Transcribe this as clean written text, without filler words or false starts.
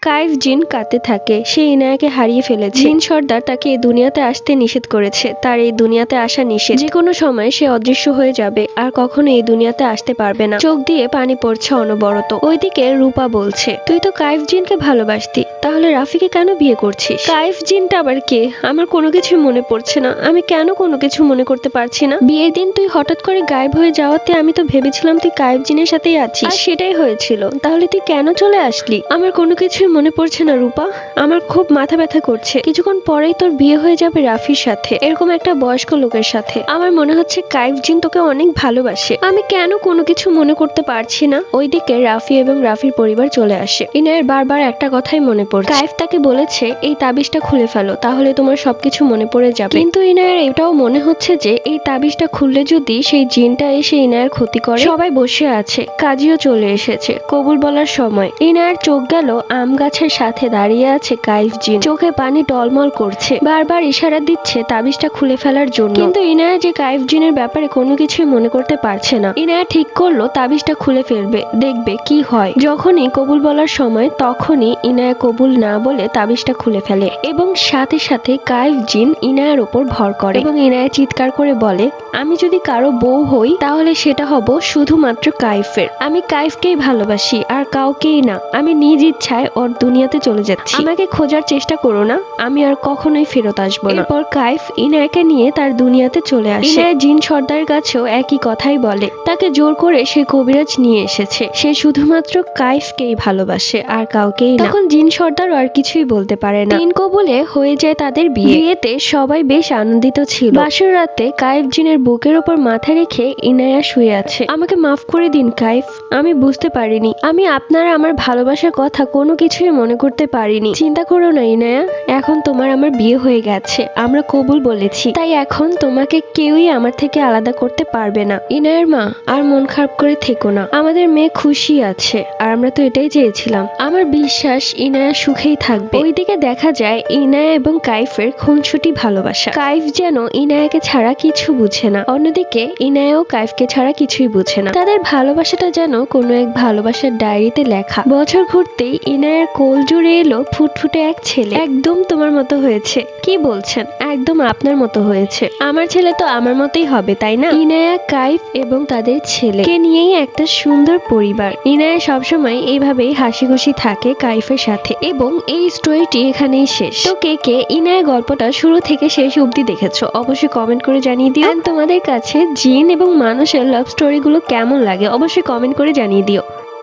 কাইফ জিন কাঁদতে থাকে। সে ইনায়াকে হারিয়ে ফেলেছে। জিন সর্দার তাকে এই দুনিয়াতে আসতে নিষেধ করেছে। তার এই দুনিয়াতে আসা নিষেধ। যে কোনো সময় সে অদৃশ্য হয়ে যাবে আর কখনো এই দুনিয়াতে আসতে পারবে না। চোখ দিয়ে পানি পড়ছে অনবরত। ওইদিকে রূপা বলছে, তুই তো কাইফ জিনকে ভালোবাসতি, তাহলে রাফিকে কেন বিয়ে করছিস? কাইফ জিনটা আবার কে? আমার কোনো কিছুই মনে পড়ছে না। আমি কেন কোনো কিছু মনে করতে পারছি না? বিয়ের দিন তুই হঠাৎ করে গায়েব হয়ে যাওয়াতে আমি তো ভেবেছিলাম তুই কাইফ জিনের সাথেই আছিস, আর সেটাই হয়েছিল। তাহলে তুই কেন চলে আসলি? আমার কোনো কিছুই মনে পড়ছে না রূপা। আমার খুব মাথা ব্যথা করছে। কিছুক্ষণ পরেই তোর বিয়ে হয়ে যাবে রাফির সাথে, এরকম একটা বয়স্ক লোকের সাথে। আমার মনে হচ্ছে কাইফ জিন তোকে অনেক ভালোবাসে। আমি কেন কোনো কিছু মনে করতে পারছি না? ওইদিকে রাফি এবং রাফির পরিবার চলে আসে। ইনায়ের বারবার একটা কথাই মনে পড়ছে। কাইফ তাকে বলেছে এই তাবিজটা খুলে ফেলো, তাহলে তোমার সবকিছু মনে পড়ে যাবে। কিন্তু ইনায়ের এটাও মনে হচ্ছে যে এই তাবিজটা খুললে যদি সেই জিনটা এসে ইনায়ের ক্ষতি করে। সবাই বসে আছে, কাজীও চলে এসেছে। কবুল বলার সময় ইনায়ের চোখ গেল আম গাছের সাথে দাঁড়িয়ে আছে কাইফ জিন। চোখে পানি টলমল করছে, বারবার ইশারা দিচ্ছে তাবিজটা খুলে ফেলার জন্য। কিন্তু ইনায়া যে কাইফ জিনের ব্যাপারে কোনো কিছুই মনে করতে পারছে না। ইনায়া ঠিক করলো তাবিজটা খুলে ফেলবে, দেখবে কি হয়। যখনই কবুল বলার সময় তখনই ইনায়া কবুল না বলে তাবিজটা খুলে ফেলে এবং সাথে সাথে কাইফ জিন ইনায়ার উপর ভর করে এবং ইনায়া চিৎকার করে বলে, আমি যদি কারো বউ হই তাহলে সেটা হব শুধুমাত্র কাইফের। আমি কাইফকেই ভালোবাসি আর কাউকেই না। আমি নিজ ইচ্ছায় ওর দুনিয়াতে চলে যাচ্ছি। আমাকে খোঁজার চেষ্টা করো না, আমি আর কখনোই ফেরত আসবো না। এরপর কাইফ ইনায়াকে নিয়ে তার দুনিয়াতে চলে আসে। ইনায়া জিন সর্দারের কাছেও একই কথাই বলে। তাকে জোর করে সে কবিরাজ নিয়ে এসেছে। সে শুধুমাত্র কাইফকেই ভালোবাসে আর কাউকেই না। তখন জিন সর্দার আর কিছুই বলতে পারে না। দিন কবুলে হয়ে যায় তাদের বিয়ে। বিয়েতে সবাই বেশ আনন্দিত ছিল। বাসর রাতে কাইফ জিনের বুকের ওপর মাথা রেখে ইনায়া শুয়ে আছে। আমাকে মাফ করে দিন কাইফ, আমি বুঝতে পারিনি। আমি আপনার আমার ভালোবাসার কথা কোনো কিছুই মনে করতে পারিনি। চিন্তা করো না ইনায়া, এখন তোমার আমার বিয়ে হয়ে গেছে। আমরা কবুল বলেছি, তাই এখন তোমাকে কেউই আমার থেকে আলাদা করতে পারবে না। ইনায়ার মা, আর মন খারাপ করে থেকো না। আমাদের মেয়ে খুশি আছে আর আমরা তো এটাই চেয়েছিলাম। আমার বিশ্বাস ইনায়া সুখেই থাকবে। ওইদিকে দেখা যায় ইনায়া এবং কাইফের খুনসুটি ভালোবাসা। কাইফ যেন ইনায়াকে ছাড়া কিছু বুঝে না, অন্যদিকে ইনায়াও কাইফকে ছাড়া কিছুই বুঝে না। তাদের ভালোবাসাটা যেন কোনো এক ভালোবাসার ডায়েরিতে লেখা। বছর ঘুরতেই ইনায়ার কোল জুড়ে এলো ফুটফুটে এক ছেলে। একদম তোমার মতো হয়েছে। কি বলছেন? একদম আপনার মতো হয়েছে। আমার ছেলে তো আমার মতোই হবে, তাই না? ইনায়া, কাইফ এবং তাদের ছেলেকে নিয়েই একটা সুন্দর পরিবার। ইনায়া সবসময় এইভাবেই হাসি খুশি থাকে কাইফের সাথে এবং এই স্টোরিটি এখানেই শেষ। তো কে কে ইনায়া গল্পটা শুরু থেকে শেষ অবধি দেখেছো অবশ্যই কমেন্ট করে জানিয়ে দিও। তোমাদের কাছে জিন এবং মানুষের লাভ স্টোরিগুলো কেমন লাগে অবশ্যই কমেন্ট করে জানিয়ে দিও।